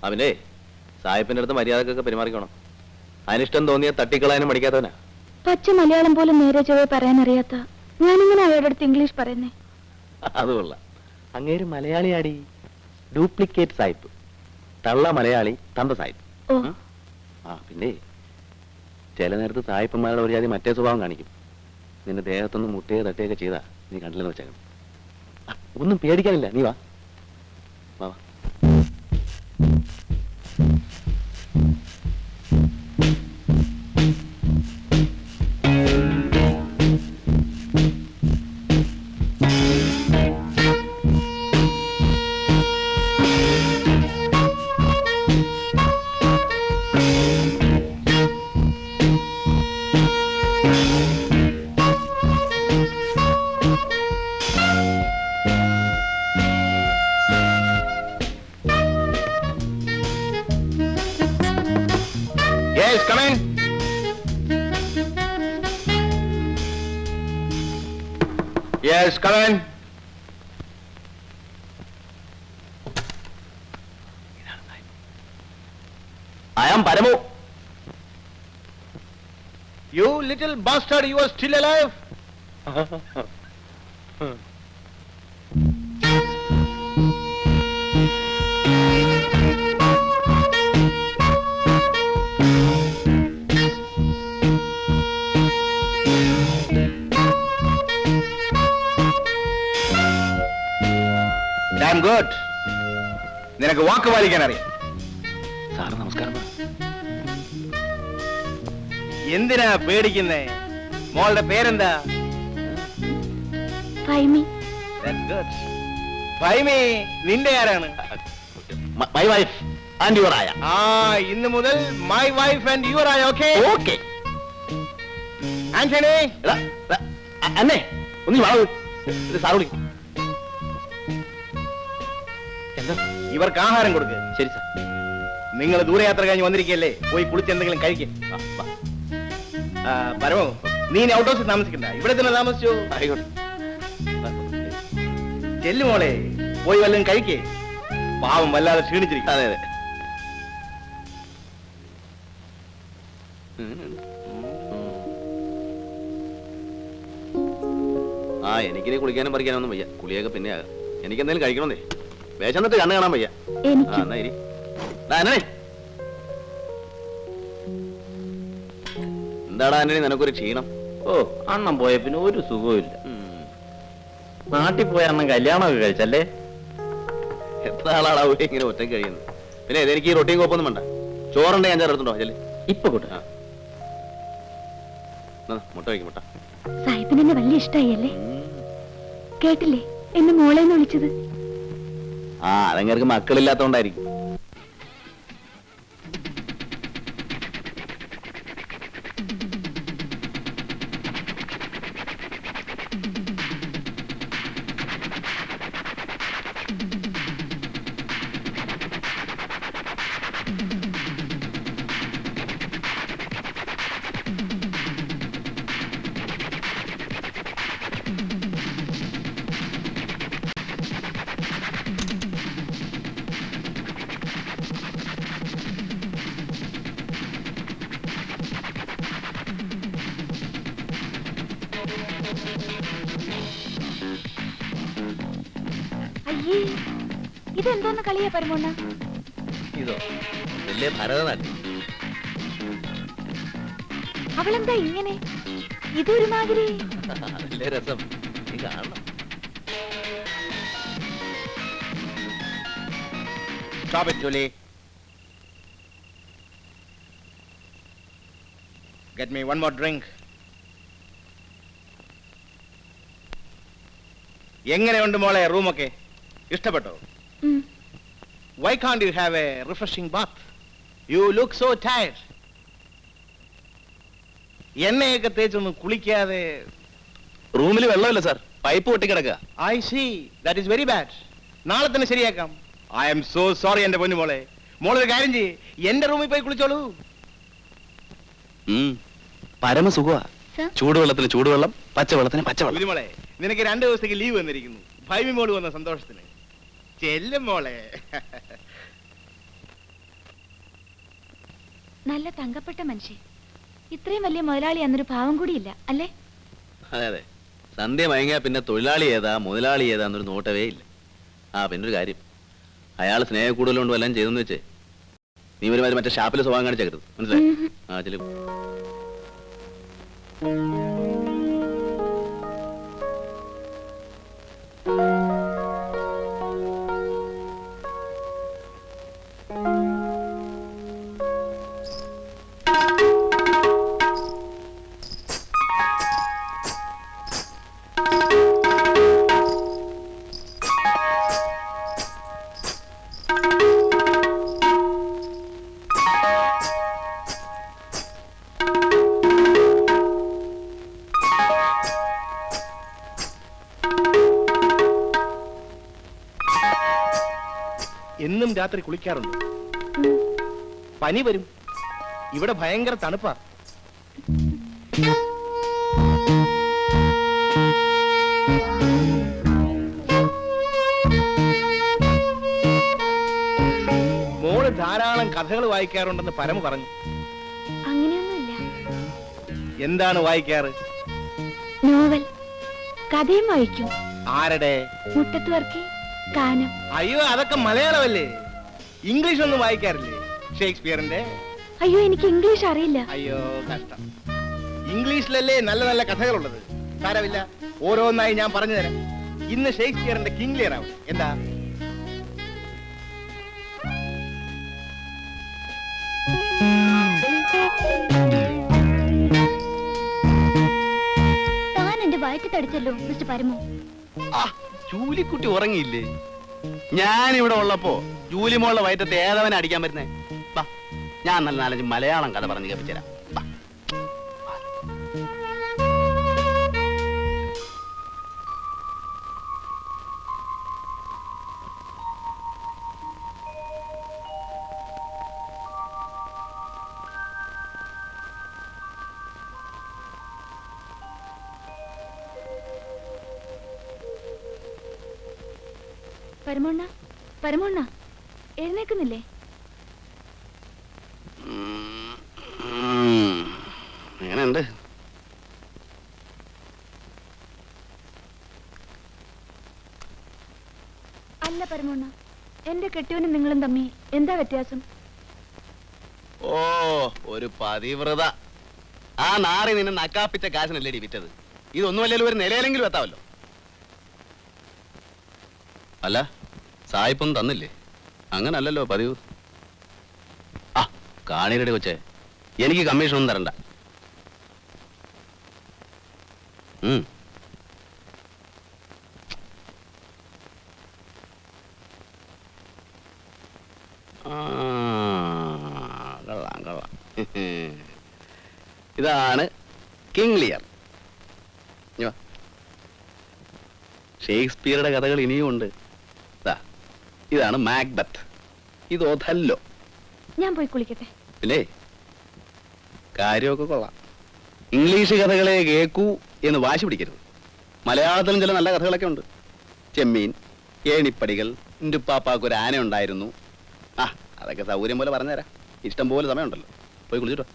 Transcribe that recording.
അവനെ സാഹിബിന്റെ അടുത്ത് മര്യാദക്കൊക്കെ പെരുമാറിക്കണം. അനിഷ്ടം തോന്നിയ തട്ടിക്കളയാനും പഠിക്കാത്തവനാ. പച്ച മലയാളം പോലും നേരെ ചൊവ്വേ പറയാനറിയാത്ത ഞാനിങ്ങനെ അവരുടെ അടുത്ത് ഇംഗ്ലീഷ് പറയുന്നേ. അതുകൊള്ള അങ്ങേര് മലയാളിയാടി. ഡ്യൂപ്ലിക്കേറ്റ് സാഹിബ്. തള്ള മലയാളി, തന്ത സാഹിബ്. പിന്നെ ചില നേരത്ത് സാഹിബന്മാരുടെ ഒരു ജാതി മറ്റേ സ്വഭാവം കാണിക്കും. നിന്റെ ദേഹത്തൊന്ന് മുട്ടുകയോ തട്ടുകയൊക്കെ ചെയ്താ നീ കണ്ടില്ലെന്ന് വെച്ചേക്കണം. ഒന്നും പേടിക്കാനില്ല, നീ വാ വാ. Yes, come in. Yes, come in. I am Paramu. You little bastard, you are still alive? Damn good. നിനക്ക് വാക്ക് പാലിക്കാൻ അറിയാം. സാറ് നമസ്കാരം. എന്തിനാ പേടിക്കുന്നേ? മോളുടെ പേരെന്താ? ഫൈമി. That's good. ഫൈമി നിന്റെ ആരാണ്? My wife and your aya. ഇന്ന് മുതൽ my wife and your aya, okay? Okay. Antony, അന്നേ ഒന്ന് വാ. സാറ് വിളിക്കും. എന്താ? ഇവർക്ക് ആഹാരം കൊടുക്ക്. ശരി സാർ. നിങ്ങൾ ദൂരയാത്ര കഴിഞ്ഞ് വന്നിരിക്കല്ലേ, പോയി കുളിച്ച് എന്തെങ്കിലും കഴിക്കും. പരമോ, നീ ഔട്ട് ഹൗസിൽ താമസിക്കണ്ട, ഇവിടെ തന്നെ താമസിച്ചു. ആയിക്കോട്ടെ. ചെല്ലു മോളെ, പോയി വല്ലതും കഴിക്കേ. പാവം വല്ലാതെ ക്ഷീണിച്ചിരിക്കും. അതെ അതെ. എനിക്കിനി കുളിക്കാനും പറിക്കാനും ഒന്നും വയ്യ. കുളിയൊക്കെ പിന്നെ ആകാം. എനിക്ക് എന്തെങ്കിലും കഴിക്കണമെന്നേ. വേഷന്നിട്ട് കണ്ണ് കാണാൻ വയ്യ. എന്നാ ഇരി. എന്താടാ ആന്റണി നിനക്കൊരു ക്ഷീണം? അണ്ണം പോയ പിന്നെ ഒരു സുഖവും നാട്ടിൽ പോയ അണ്ണം കല്യാണമൊക്കെ കഴിച്ചല്ലേ? എത്ര ആളാടാവൂ ഇങ്ങനെ ഒറ്റ കഴിയുന്നത്? പിന്നെ എനിക്ക് ഈ റൊട്ടിയും കോപ്പൊന്നും വേണ്ട. ചോറുണ്ടെ ഞാൻ ചേർത്തുണ്ടോ? ചെല്ലേ ഇപ്പൊ കൂട്ട. മുട്ട വയ്ക്കും. മുട്ട സാഹിബിന് എന്നെ വലിയ ഇഷ്ടായല്ലേ? കേട്ടില്ലേ എന്നെ മോളേന്ന് വിളിച്ചത്? അതങ്ങർക്ക് മക്കളില്ലാത്തോണ്ടായിരിക്കും. അയ്യേ, ഇതെന്തോന്ന് കളിയാ പരമോണ്ണ? ഇതോ വലിയ ഭരതനാട്യം. അവളെന്താ ഇങ്ങനെ? ഇതൊരുമാതിരി അതല്ലേ രസം. നീ കാണണം. Stop it, Julie. Get me one more drink. എങ്ങനെയുണ്ട് മോളെ റൂമൊക്കെ? ഇഷ്ടപ്പെട്ടോ? Why can't you have a refreshing bath? You look so tired. എണ്ണയൊക്കെ തേച്ചൊന്നും കുളിക്കാതെ. റൂമിൽ വെള്ളമില്ല സാർ, പൈപ്പ് പൊട്ടിക്കിടക്കുക. I see. That is very bad. നാളെ തന്നെ ശരിയാക്കാം. I am so sorry എന്റെ പൊന്നു മോളെ. മോളൊരു കാര്യം ചെയ്യ്, എന്റെ റൂമിൽ പോയി കുളിച്ചോളൂ. പരമസുഖമാ. ചൂടുവെള്ളത്തിന് ചൂടുവെള്ളം, പച്ചവെള്ളത്തിന് പച്ചവെള്ളം. മോളെ, നിനക്ക് 2 ദിവസത്തേക്ക് ലീവ് വന്നിരിക്കുന്നു. ഭൈമി മോള് വന്ന സന്തോഷത്തിന്. ചെല്ലും മോളെ. നല്ല തങ്കപ്പെട്ട മനുഷ്യൻ. ഇത്രയും വലിയ മുതലാളി എന്നൊരു ഭാവം കൂടിയില്ല അല്ലേ? അതെ അതെ, സന്ധ്യ മയങ്ങിയാ പിന്നെ തൊഴിലാളി ഏതാ മുതലാളി ഏതാന്നൊരു നോട്ടവേ ഇല്ല. ആ പിന്നൊരു കാര്യം, അയാൾ സ്നേഹ കൂടുതലുകൊണ്ട് വല്ലതും ചെയ്തെന്ന് വെച്ചേ നീ ഒരു മറ്റേ ഷാപ്പിൽ സ്വഭാവം കാണിച്ചേക്കരുത്, മനസ്സിലായി? ആ ചെല്ലു. എന്നും രാത്രി കുളിക്കാറുണ്ട്. പനി വരും. ഇവിടെ ഭയങ്കര തണുപ്പാ. മോള് ധാരാളം കഥകൾ വായിക്കാറുണ്ടെന്ന് പരമ പറഞ്ഞു. അങ്ങനെയൊന്നുമില്ല. എന്താണ് വായിക്കാറ്? നോവൽ, കഥയും വായിക്കും. ആരുടെ? മുട്ടത്ത് വർക്കി, കാനം. അയ്യോ, അതൊക്കെ മലയാളമല്ലേ, ഇംഗ്ലീഷ് ഒന്നും വായിക്കാറില്ലേ? ഷേക്സ്പിയറിന്റെ? അയ്യോ, എനിക്ക് ഇംഗ്ലീഷ് അറിയില്ല. അയ്യോ കഷ്ടം. ഇംഗ്ലീഷിലല്ലേ നല്ല നല്ല കഥകളുള്ളത്. സാരമില്ല, ഓരോന്നായി ഞാൻ പറഞ്ഞു തരാം. ഇന്ന് ഷേക്സ്പിയറിന്റെ കിങ് ലിയർ ആവും. എന്താ? താൻ എന്റെ വയറ്റ് തടിച്ചല്ലോ മിസ്റ്റർ പരമു. ജൂലിക്കുട്ടി ഉറങ്ങിയില്ലേ? ഞാനിവിടെ ഉള്ളപ്പോ ജൂലി മോളുടെ വയറ്റത്തെ ഏതവനെ അടിക്കാൻ പറ്റുന്നേ? ബാ, ഞാൻ നല്ല നാലഞ്ച് മലയാളം കഥ പറഞ്ഞ് കേൾപ്പിച്ചുതരാം. പരമോണ്ണ, പരമോണ്ണ, എഴുന്നേക്കുന്നില്ലേ? എങ്ങനെയുണ്ട്? അല്ല പരമോണ്ണ, എന്റെ കെട്ടിയവനും നിങ്ങളും തമ്മി എന്താ വ്യത്യാസം? ഓ, ഒരു പതിവ്രത. ആ നാറി നിന്നെ നക്കാപ്പിച്ച കാശിനല്ലേ വിറ്റത്. ഇതൊന്നുമല്ലല്ലോ ഒരു നിലയിലെങ്കിലും എത്താവല്ലോ. അല്ല, സായിപ്പൊന്നും തന്നില്ലേ? അങ്ങനല്ലല്ലോ പതിവ്. ആ കാണിയുടെ കൊച്ചേ, എനിക്ക് കമ്മീഷനൊന്നും തരണ്ട. കൊള്ളാം കൊള്ളാം. ഇതാണ് കിങ് ലിയർ. ഷേക്സ്പിയറുടെ കഥകൾ ഇനിയും ഉണ്ട്. ഇതാണ് മാക്ബത്ത്, ഇത് ഒഥല്ലോ. ഞാൻ പോയി കുളിക്കട്ടെ. പിന്നെ കാര്യമൊക്കെ കൊള്ളാം. ഇംഗ്ലീഷ് കഥകളെ കേൾക്കൂ എന്ന് വാശി പിടിക്കരുത്. മലയാളത്തിലും ചില നല്ല കഥകളൊക്കെ ഉണ്ട്. ചെമ്മീൻ, ഏണിപ്പടികൾ, ഇന്റുപ്പാപ്പാക്ക് ഒരു ആന ഉണ്ടായിരുന്നു. ആ, അതൊക്കെ സൗകര്യം പോലെ പറഞ്ഞുതരാം. ഇഷ്ടം പോലെ സമയമുണ്ടല്ലോ. പോയി കുളിച്ചിട്ടോ.